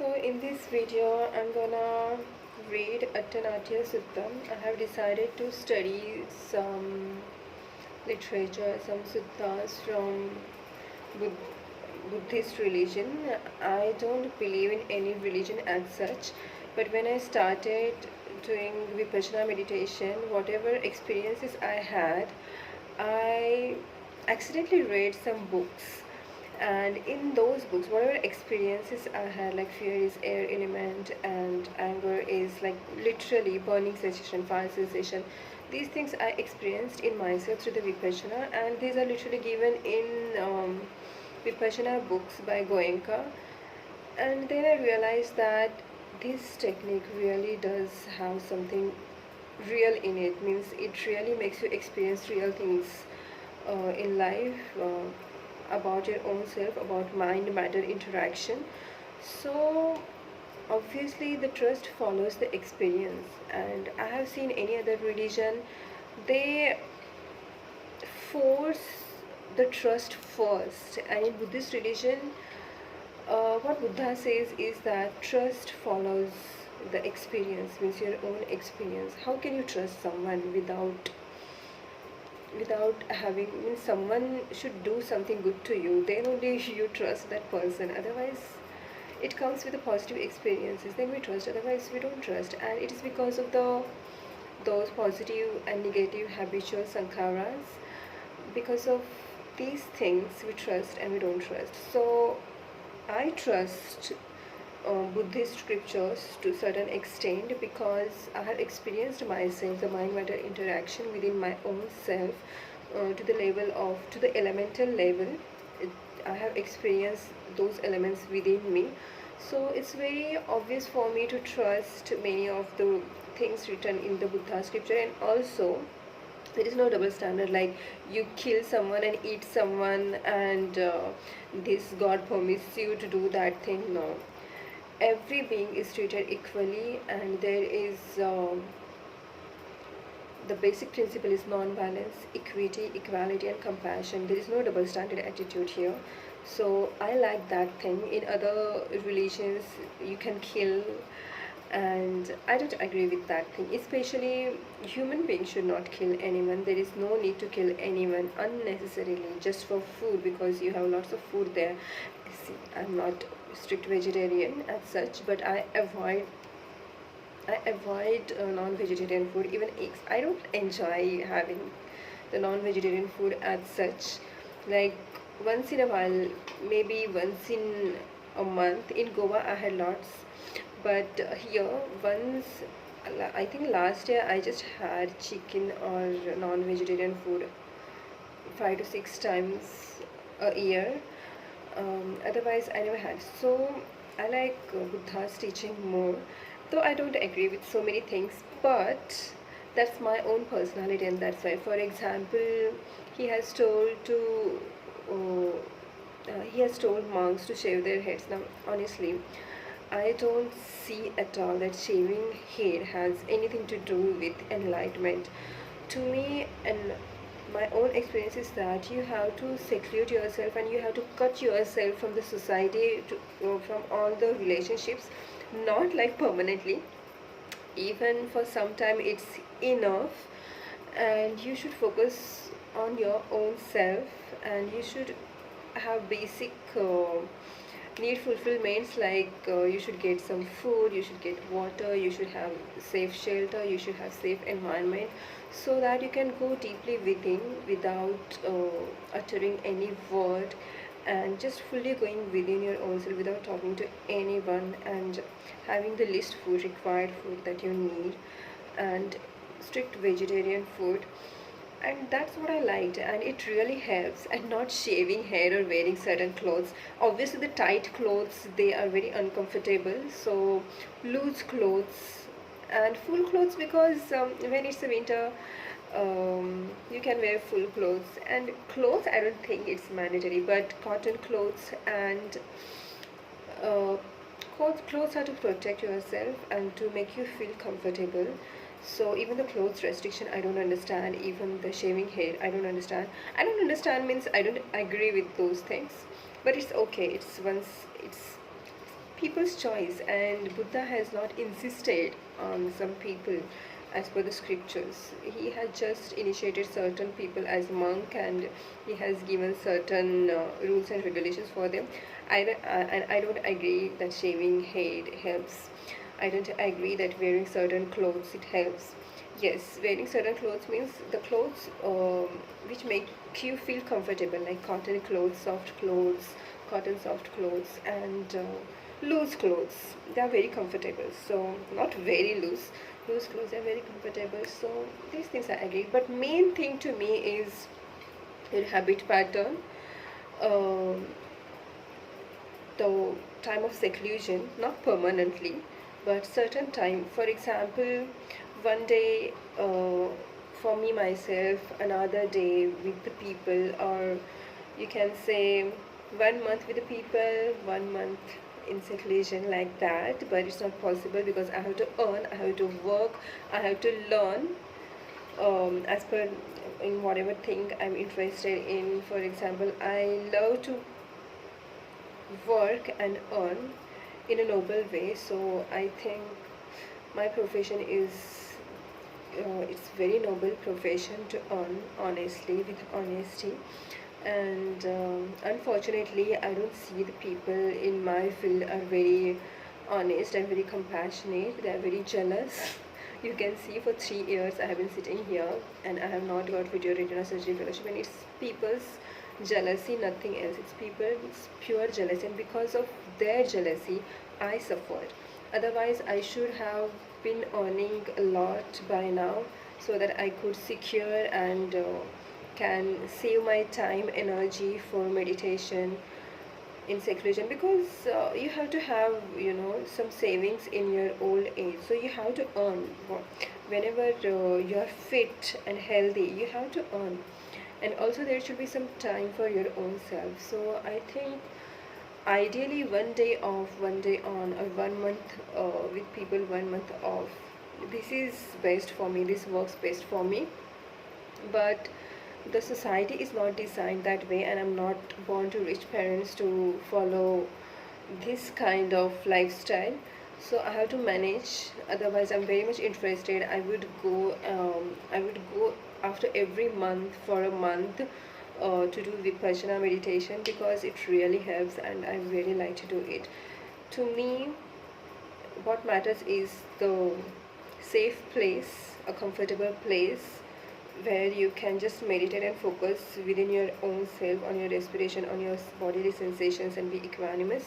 So in this video I'm gonna read AttanatiyaSutta. I have decided to study some literature, some suttas from Bud- Buddhist religion. I don't believe in any religion as such, but when I started doing Vipassana meditation, whatever experiences I had, I accidentally read some books, and in those books whatever experiences I had, like fear is air element and anger is like literally burning sensation, fire sensation, these things I experienced in myself through the Vipassana, and these are literally given in Vipassana books by Goenka. And then I realized that this technique really does have something real in it, means it really makes you experience real things in life, about your own self, about mind matter interaction. So obviously the trust follows the experience, and I have seen any other religion, they force the trust first, and in Buddhist religion, what Buddha says is that trust follows the experience, means your own experience. How can you trust someone without having, means someone should do something good to you, then only you trust that person. Otherwise it comes with the positive experiences, then we trust, otherwise we don't trust. And it is because of those positive and negative habitual sankharas, because of these things we trust and we don't trust. So I trust Buddhist scriptures to a certain extent, because I have experienced myself the mind matter interaction within my own self, to the elemental level. it, I have experienced those elements within me. So it's very obvious for me to trust many of the things written in the Buddha scripture. And also there is no double standard, like you kill someone and eat someone, and this God permits you to do that thing. No, every being is treated equally, and there is the basic principle is non-violence, equity, equality, and compassion. There is no double standard attitude here. So I like that thing. In other religions you can kill, and I don't agree with that thing. Especially human beings should not kill anyone. There is no need to kill anyone unnecessarily just for food, because you have lots of food there. See, I'm not strict vegetarian as such, but I avoid non-vegetarian food, even eggs. I don't enjoy having the non-vegetarian food as such. Like once in a while, maybe once in a month. In Goa I had lots, but here once, I think last year I just had chicken or non-vegetarian food 5 to 6 times a year. Otherwise I never had. So I like Buddha's teaching more, though I don't agree with so many things, but that's my own personality, and that's why. For example, he has told to he has told monks to shave their heads. Now honestly, I don't see at all that shaving hair has anything to do with enlightenment. To me, and my own experience is that you have to seclude yourself and you have to cut yourself from the society, from all the relationships, not like permanently, even for some time it's enough. And you should focus on your own self, and you should have basic need fulfillments, like you should get some food, you should get water, you should have safe shelter, you should have safe environment, so that you can go deeply within without uttering any word, and just fully going within your own self without talking to anyone, and having the least food, required food that you need, and strict vegetarian food. And that's what I liked, and it really helps. And not shaving hair or wearing certain clothes. Obviously the tight clothes, they are very uncomfortable, so loose clothes and full clothes, because when it's a winter, you can wear full clothes. And clothes, I don't think it's mandatory, but cotton clothes and uh, clothes are to protect yourself and to make you feel comfortable. So even the clothes restriction I don't understand, even the shaving hair I don't understand. I don't understand means I don't agree with those things, but it's okay. It's once it's people's choice, and Buddha has not insisted on some people as per the scriptures. He has just initiated certain people as monk, and he has given certain rules and regulations for them. And I don't agree that shaving head helps. I don't agree that wearing certain clothes it helps. Yes, wearing certain clothes means the clothes which make you feel comfortable, like cotton soft clothes, and loose clothes. They are very comfortable. So not very loose. Loose clothes are very comfortable. So these things I agree. But main thing to me is your habit pattern. Um, the time of seclusion, not permanently, but certain time. For example, one day for me myself, another day with the people, or you can say 1 month with the people, 1 month in seclusion, like that. But it's not possible because I have to earn, I have to work, I have to learn as per in whatever thing I'm interested in. For example, I love to work and earn in a noble way. So I think my profession is it's very noble profession to earn honestly, with honesty. And unfortunately, I don't see the people in my field are very honest and very compassionate. They are very jealous. You can see for 3 years I have been sitting here and I have not got video retina surgery fellowship, and it's people's jealousy, nothing else. It's people's pure jealousy, and because of their jealousy I suffered. Otherwise I should have been earning a lot by now, so that I could secure and can save my time, energy for meditation in seclusion, because you have to have, some savings in your old age. So you have to earn whenever you are fit and healthy, you have to earn. And also there should be some time for your own self. So I think ideally 1 day off, 1 day on, or 1 month with people, 1 month off, this is best for me, this works best for me. But the society is not designed that way, and I'm not born to rich parents to follow this kind of lifestyle. So I have to manage. Otherwise I'm very much interested. I would go after every month for a month to do vipassana meditation, because it really helps and I really like to do it. To me, what matters is the safe place, a comfortable place where you can just meditate and focus within your own self, on your respiration, on your bodily sensations, and be equanimous.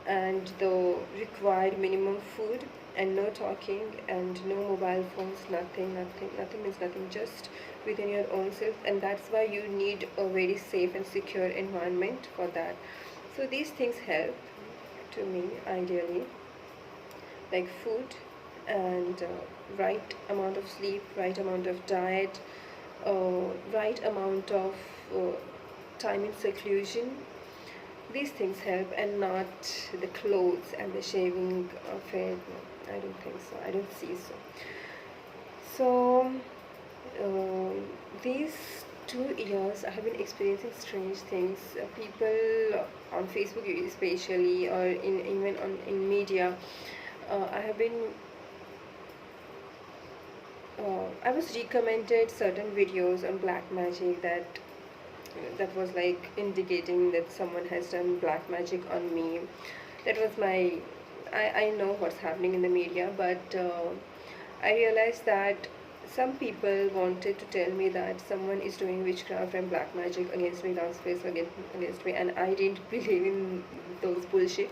And the required minimum food, and no talking, and no mobile phones, nothing means nothing, just within your own self. And that's why you need a very safe and secure environment for that. So these things help to me ideally, like food, and right amount of sleep, right amount of diet, right amount of uh, time in seclusion. These things help, and not the clothes and the shaving of it. No, I don't think so. I don't see so. So these 2 years I have been experiencing strange things. People on Facebook especially, or even in media, I have been I was recommended certain videos on black magic, that was like indicating that someone has done black magic on me. That was my, I know what's happening in the media, but I realized that some people wanted to tell me that someone is doing witchcraft and black magic against me, last space against me, and I didn't believe in those bullshit.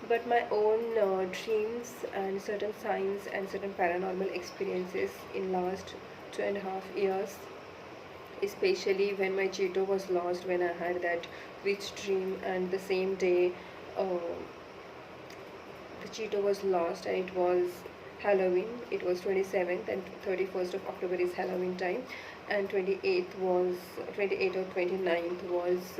But my own dreams and certain signs and certain paranormal experiences in last 2.5 years, especially when my Cheeto was lost, when I had that witch dream, and the same day the Cheeto was lost, and it was Halloween. It was 27th, and 31st of October is Halloween time, and 28th or 29th was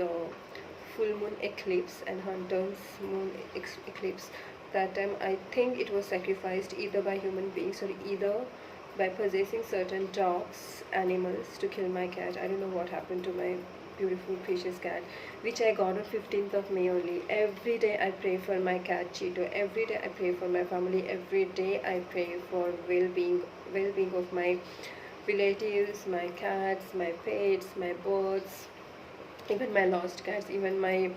full moon eclipse and hunter's moon eclipse. That time I think it was sacrificed either by human beings, or either by possessing certain dogs, animals, to kill my cat. I don't know what happened to my beautiful precious cat, which I got on 15th of May only. Every day I pray for my cat Cheeto. Every day I pray for my family. Every day I pray for well-being of my relatives, my cats, my pets, my birds, even my lost cats, even my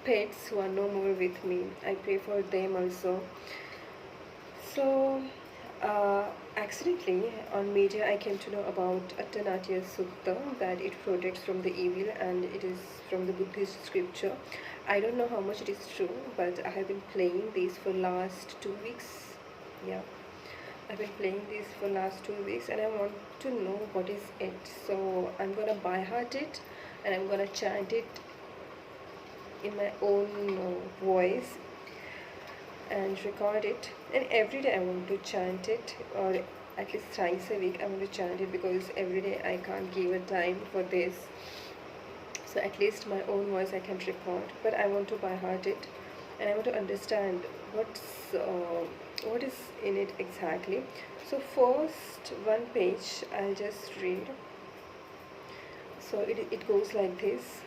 pets who are no more with me. I pray for them also. So, accidentally on media, I came to know about AttanatiyaSutta, that it protects from the evil and it is from the Buddhist scripture. I don't know how much it is true, but I have been playing these for last 2 weeks. Yeah, I've been playing these for last 2 weeks, and I want to know what is it. So I'm gonna by heart it, and I'm gonna chant it in my own voice and record it, and every day I want to chant it, or at least thrice a week I want to chant it, because every day I can't give a time for this. So at least my own voice I can record, but I want to by heart it, and I want to understand what is in it exactly. So first one page I'll just read. So it goes like this.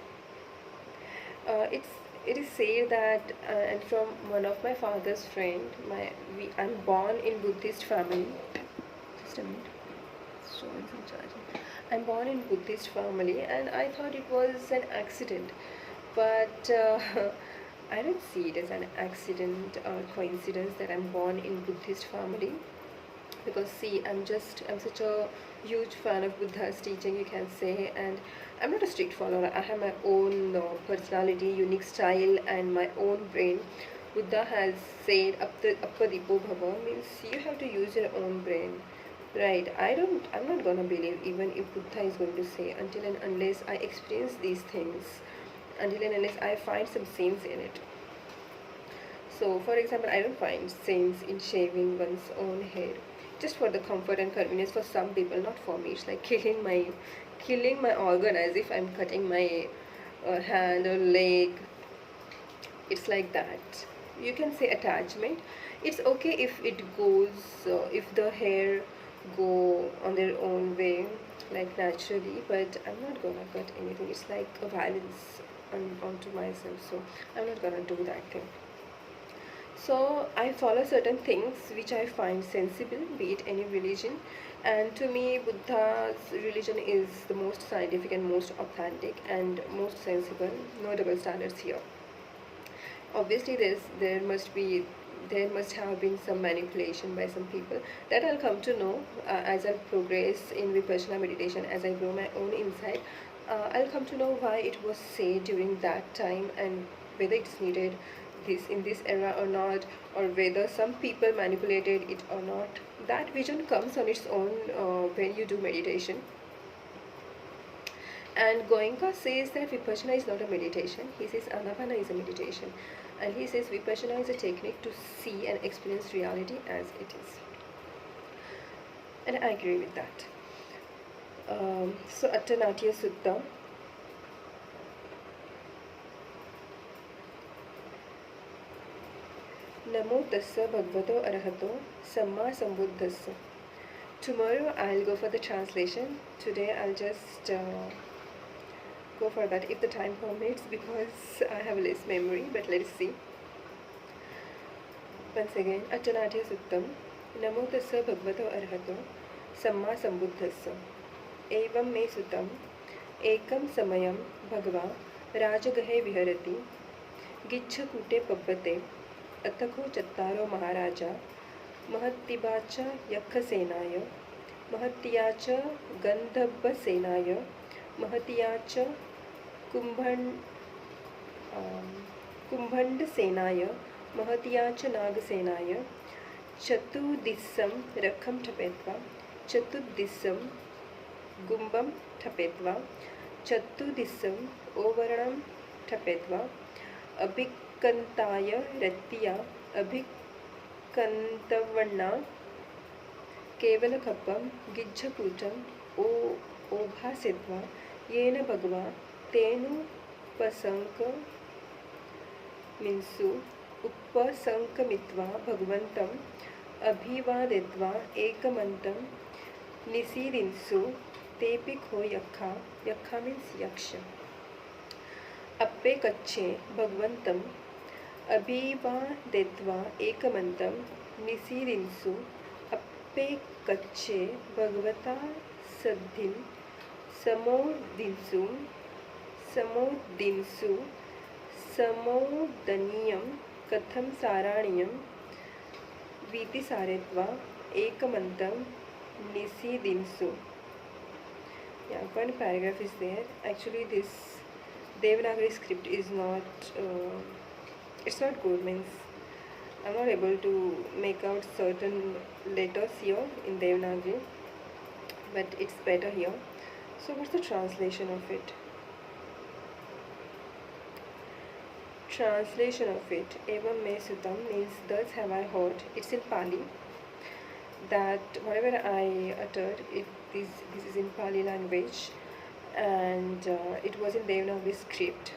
It is said that, and from one of my father's friend, I'm born in Buddhist family. Just a minute. Showing some charging. I'm born in Buddhist family, and I thought it was an accident, but I don't see it as an accident or coincidence that I'm born in Buddhist family, because see, I'm such a huge fan of Buddha's teaching, you can say, and I'm not a strict follower. I have my own personality, unique style, and my own brain. Buddha has said Appadipo Bhava, means you have to use your own brain, right? I'm not gonna believe even if Buddha is going to say, until and unless I experience these things, until and unless I find some sense in it. So for example, I don't find sense in shaving one's own hair, just for the comfort and convenience for some people, not for me. It's like killing my organ, as if I'm cutting my hand or leg. It's like that. You can say attachment. It's okay if it goes, if the hair go on their own way, like naturally, but I'm not gonna cut anything. It's like a violence onto myself, so I'm not gonna do that thing. So I follow certain things which I find sensible, be it any religion, and to me Buddha's religion is the most scientific and most authentic and most sensible. No double standards here. Obviously there must have been some manipulation by some people, that I'll come to know as I progress in Vipassana meditation, as I grow my own insight. I'll come to know why it was said during that time, and whether it's needed this in this era or not, or whether some people manipulated it or not. That vision comes on its own when you do meditation. And Goenka says that Vipassana is not a meditation. He says Anapana is a meditation. And he says Vipassana is a technique to see and experience reality as it is. And I agree with that. So AttanatiyaSutta. Namo tassa bhagavato arahato samma sambuddhassa. Tomorrow I'll go for the translation. Today I'll just go for that if the time permits, because I have less memory, but let's see. Once again, AttanatiyaSuttam. Namo tassa bhagavato arahato samma sambuddhassa. Evam me sutam ekam samayam bhagava rajagahe viharati giccha kute pabbate अथको चत्तारो महाराजा महत्तिबा च यक्षसेनाय महत्तिया च गन्धर्वसेनाय महतिया च कुम्भण्डसेनाय महतिया च नागसेनाय चतुर्दिशं रखं ठपेत्वा चतुर्दिशं गुम्बं ठपेत्वा चतुर्दिशं ओवर्णं ठपेत्वा अभिकन्ताय रत्तिया अभिकन्तवर्णा केवलकपं गिज्झकूटं ओभासित्वा येन भगवा तेनुपसंक मिन्सु उपसंकमित्वा भगवन्तम् अभिवादित्वा एकमन्तं निसीदिन्सु Tepi kho yakha. Yakha means yaksha. Appe kacche bhagvantam abhiva detva ekamantam nisidinsu. Appe kacche bhagavata saddhim samodinsu samodinsu samodaniyam katham saraniyam viti saretva ekamantam nisidinsu. Yeah, one paragraph is there. Actually, this Devanagari script is not. It's not good. Means I'm not able to make out certain letters here in Devanagari, but it's better here. So, what's the translation of it? Translation of it. Evam me sutam means thus have I heard. It's in Pali. That whatever I uttered, this is in Pali language, and it was in Devanagari script.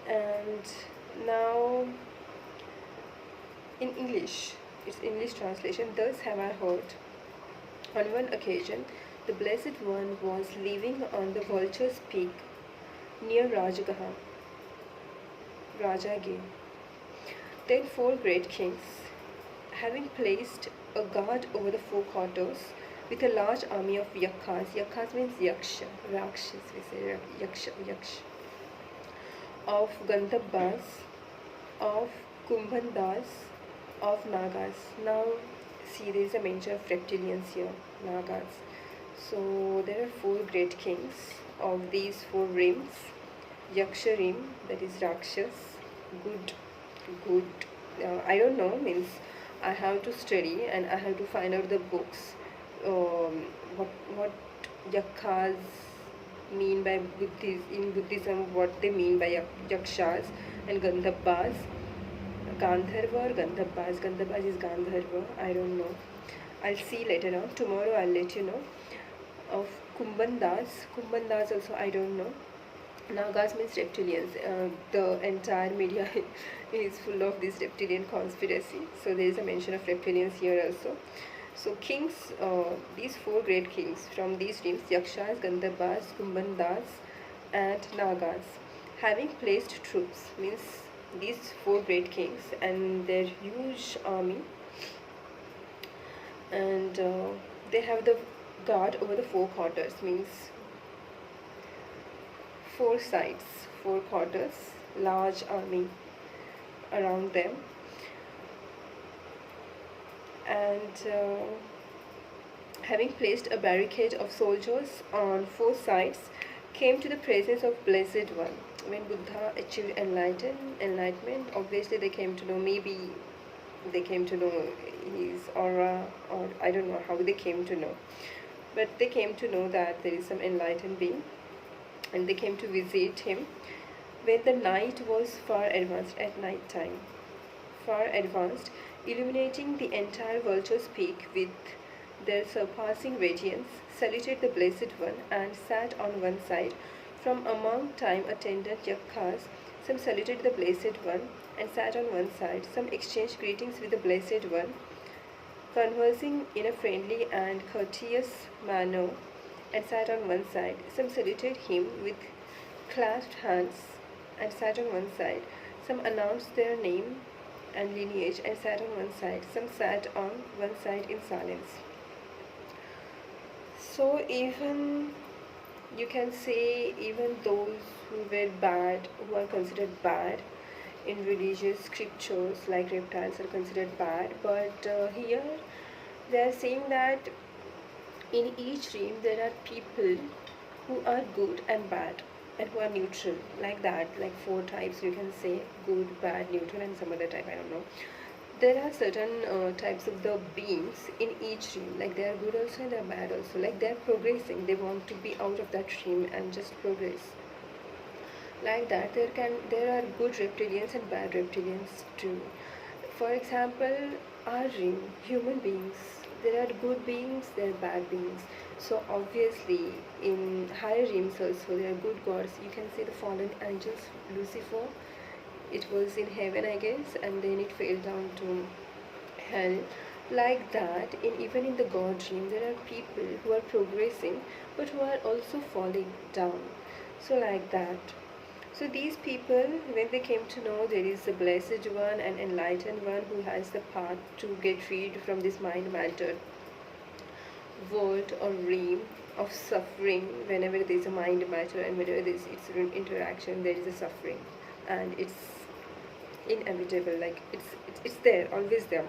And now in English, it's English translation. Thus have I heard. On one occasion, the Blessed One was living on the Vulture's Peak near Rajagaha, Rajagir. Then four great kings, having placed a guard over the four quarters with a large army of yakhas. Yakhas means yaksha, rakshas, we say yaksha. Of Gandhabas, of Kumbhandas, of Nagas. Now, see, there is a mention of reptilians here, Nagas. So, there are four great kings of these four rims. Yaksha rim, that is Rakshas, good. I don't know, means I have to study and I have to find out the books. What yakhas mean by in Buddhism, what they mean by yakshas, and Gandhabas. Gandharva or Gandhabas? Gandhabas is Gandharva. I don't know. I'll see later on. Tomorrow I'll let you know. Of Kumbhandas also I don't know. Nagas means reptilians. The entire media is full of this reptilian conspiracy. So there is a mention of reptilians here also. So kings, these four great kings from these dreams, Yakshas, Gandhabas, Kumbhandas and Nagas, having placed troops, means these four great kings and their huge army, and they have the guard over the four quarters, means four sides, four quarters, large army around them, and having placed a barricade of soldiers on four sides, came to the presence of Blessed One. When Buddha achieved enlightenment, obviously they came to know, maybe they came to know his aura, or I don't know how they came to know, but they came to know that there is some enlightened being, and they came to visit him when the night was far advanced, at night time, far advanced, illuminating the entire Vulture's Peak with their surpassing radiance, saluted the Blessed One and sat on one side. From among time attendant yakhas, some saluted the Blessed One and sat on one side. Some exchanged greetings with the Blessed One, conversing in a friendly and courteous manner, and sat on one side. Some saluted him with clasped hands and sat on one side. Some announced their name and lineage and sat on one side. Some sat on one side in silence. So even you can say, even those who were bad, who are considered bad in religious scriptures, like reptiles are considered bad, but here they are saying that in each dream there are people who are good and bad and who are neutral, like that, like four types you can say: good, bad, neutral, and some other type, I don't know. There are certain types of the beings in each dream, like they are good also and they are bad also, like they are progressing, they want to be out of that dream and just progress, like that. There are good reptilians and bad reptilians too. For example, our dream, human beings, there are good beings, there are bad beings. So obviously in higher realms also there are good gods. You can say the fallen angels, Lucifer, it was in heaven I guess, and then it fell down to hell. Like that, even in the God dream, there are people who are progressing but who are also falling down. So, like that. So, these people, when they came to know there is a blessed one and enlightened one who has the path to get freed from this mind matter world or realm of suffering, whenever there is a mind matter and whenever there is its interaction, there is a suffering, and it's inevitable, like it's there, always there.